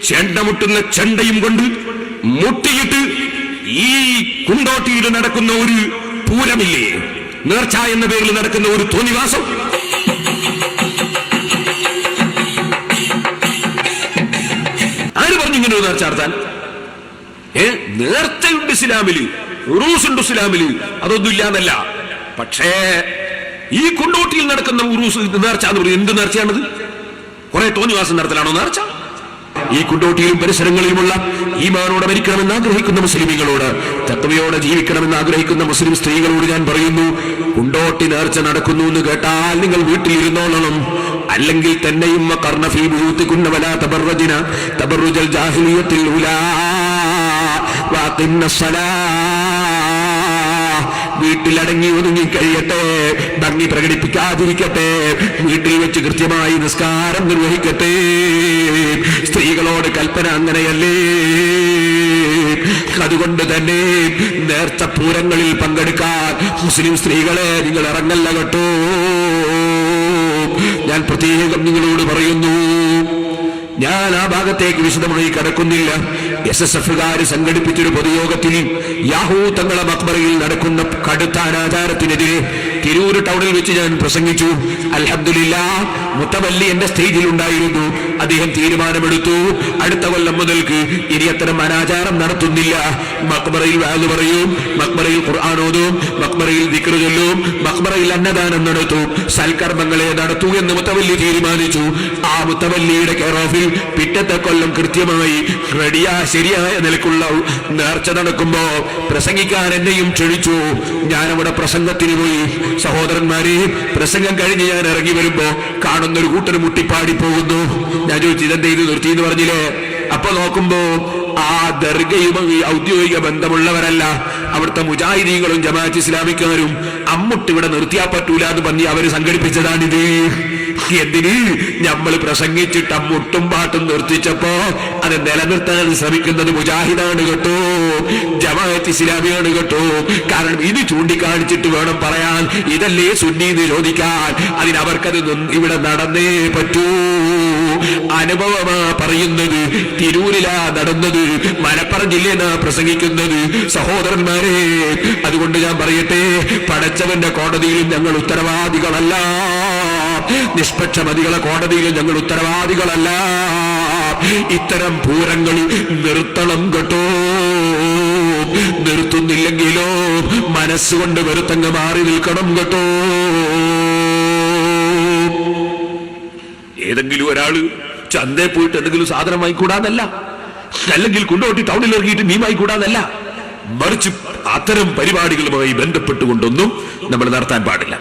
ചെണ്ടമുട്ടുന്ന ചെണ്ടയും കൊണ്ട് മുട്ടിയിട്ട് ഈ കുണ്ടോട്ടിയിൽ നടക്കുന്ന ഒരു പൂരമില്ലേ, നേർച്ച എന്ന പേരിൽ നടക്കുന്ന ഒരു തോന്നിവാസം, ആര് പറഞ്ഞു ഇങ്ങനെ ഒരു നേർച്ച നടത്താൻ? നേർച്ചയുണ്ട് ഇസ്ലാമില്, ഉറൂസുണ്ട് ഇസ്ലാമില്, അതൊന്നും ഇല്ലാന്നല്ല. പക്ഷേ ഈ കുണ്ടോട്ടിയിൽ നടക്കുന്ന ഉറൂസ് നേർച്ച എന്ന് പറയുന്നത് എന്ത് നേർച്ചയാണത്? കുറെ തോന്നിവാസം നടത്തലാണോ നേർച്ച? ഈ കുണ്ടോട്ടിയിലും പരിസരങ്ങളിലുമുള്ള ഈമാനോടെ മരിക്കണമെന്ന് ആഗ്രഹിക്കുന്ന മുസ്ലിമീങ്ങളോട്, തഖ്വയോടെ ജീവിക്കണമെന്ന് ആഗ്രഹിക്കുന്ന മുസ്ലിം സ്ത്രീകളോട് ഞാൻ പറയുന്നു, കുണ്ടോട്ടി നേർച്ച നടക്കുന്നു എന്ന് കേട്ടാൽ നിങ്ങൾ വീട്ടിലിരുന്നോളണം. അല്ലെങ്കിൽ തന്നെയും ഖർന ഫീ ബുയൂതികുന്ന വലാ തബറജ്ന തബറുജൽ ജാഹിലിയ്യത്തിൽ ഉലാ വഅഖിംന സ്വലാഹ്. വീട്ടിലടങ്ങി ഒതുങ്ങി കഴിയട്ടെ, ഭംഗി പ്രകടിപ്പിക്കാതിരിക്കട്ടെ, വീട്ടിൽ വെച്ച് കൃത്യമായി നിസ്കാരം നിർവഹിക്കട്ടെ. സ്ത്രീകളോട് കൽപ്പന അങ്ങനെയല്ലേ? അതുകൊണ്ട് തന്നെ നേർച്ച പൂരങ്ങളിൽ പങ്കെടുക്കാൻ മുസ്ലിം സ്ത്രീകളെ നിങ്ങൾ ഇറങ്ങല്ല കേട്ടോ. ഞാൻ പ്രത്യേകം നിങ്ങളോട് പറയുന്നു. ഞാൻ ആ ഭാഗത്തേക്ക് വിശദമായി കടക്കുന്നില്ല. SSF സംഘടിപ്പിച്ചൊരു പൊതുയോഗത്തിൽ യാഹൂ തങ്ങളെ മക്ബറയിൽ നടക്കുന്ന കടുത്ത അനാചാരത്തിനെതിരെ തിരൂർ ടൗണിൽ വെച്ച് ഞാൻ പ്രസംഗിച്ചു. അൽഹംദുലില്ലാഹ്, മുത്തവല്ലി എന്റെ സ്റ്റേജിൽ ഉണ്ടായിരുന്നു. അദ്ദേഹം തീരുമാനമെടുത്തു, അടുത്ത കൊല്ലം മുതൽക്ക് ഇനി അത്തരം അനാചാരം നടത്തുന്നില്ല. മക്ബറയിൽ വാദ് പറയും, മക്ബറയിൽ ഖുർആൻ ഓതും, മക്ബറയിൽ ദിക്ർ ചൊല്ലും, മക്ബറയിൽ അന്നദാനം നടത്തും, സൽക്കർമ്മങ്ങളെ നടത്തൂ എന്ന് മുത്തവല്ലി തീരുമാനിച്ചു. ആ മുത്തവല്ലിയുടെ കെയർ ഓഫിൽ പിറ്റത്തെ കൊല്ലം കൃത്യമായി ശരിയായ നിലക്കുള്ള നേർച്ച നടക്കുമ്പോ പ്രസംഗിക്കാൻ എന്നെയും ക്ഷണിച്ചു. ഞാനവിടെ പ്രസംഗത്തിന് പോയി. സഹോദരന്മാരെ, പ്രസംഗം കഴിഞ്ഞ് ഞാൻ ഇറങ്ങി വരുമ്പോ കാണുന്നൊരു കൂട്ടർ മുട്ടിപ്പാടി പോകുന്നു. ഞാൻ ചോദിച്ചു, ഇതെന്താ ഇത് നിർത്തി എന്ന് പറഞ്ഞില്ലേ? അപ്പൊ നോക്കുമ്പോ ആ ദർഗയുമായി ഔദ്യോഗിക ബന്ധമുള്ളവരല്ല, അവിടുത്തെ മുജാഹിദീങ്ങളും ജമാഅത്ത് ഇസ്ലാമിക്കാരും അമ്മുട്ട് ഇവിടെ നിർത്തിയാ പറ്റൂല എന്ന് പറഞ്ഞ് അവര് സംഘടിപ്പിച്ചതാണിത്. എന്തിന്? നമ്മൾ പ്രസംഗിച്ചിട്ട് അമ്മുട്ടും പാട്ടും നിർത്തിച്ചപ്പോ അത് നിലനിർത്താൻ ശ്രമിക്കുന്നത് മുജാഹിദാണ് കേട്ടോ, ജമാഅത്ത് ഇസ്ലാമിയാണ് കേട്ടോ. കാരണം ഇത് ചൂണ്ടിക്കാണിച്ചിട്ട് വേണം പറയാൻ, ഇതല്ലേ സുന്നീന്ന് ചോദിക്കാൻ. അതിനവർക്കത് ഇവിടെ നടന്നേ പറ്റൂ. അനുഭവമാ പറയുന്നത്, തിരൂരിലാ നടന്നത്, മലപ്പുറം ജില്ലയിലാ പ്രസംഗിക്കുന്നത്. സഹോദരന്മാരെ, അതുകൊണ്ട് ഞാൻ പറയട്ടെ, പടച്ചവന്റെ കോടതിയിൽ ഞങ്ങൾ ഉത്തരവാദികളല്ല, നിഷ്പക്ഷമതികളെ കോടതിയിൽ ഞങ്ങൾ ഉത്തരവാദികളല്ല. ഇത്തരം പൂരങ്ങൾ നിർത്തണം കേട്ടോ. നിർത്തുന്നില്ലെങ്കിലോ മനസ്സുകൊണ്ട് വെറുത്തങ്ങ് മാറി നിൽക്കണം കേട്ടോ. ഏതെങ്കിലും ഒരാള് ചന്തയിൽ പോയിട്ട് എന്തെങ്കിലും സാധനം വാങ്ങിക്കൂടാന്നല്ല, അല്ലെങ്കിൽ കൊണ്ടോട്ടി ടൗണിൽ ഇറങ്ങിയിട്ട് നീ വാങ്ങിക്കൂടാന്നല്ല, മറിച്ച് അത്തരം പരിപാടികളുമായി ബന്ധപ്പെട്ടുകൊണ്ടൊന്നും നമ്മൾ നടത്താൻ പാടില്ല.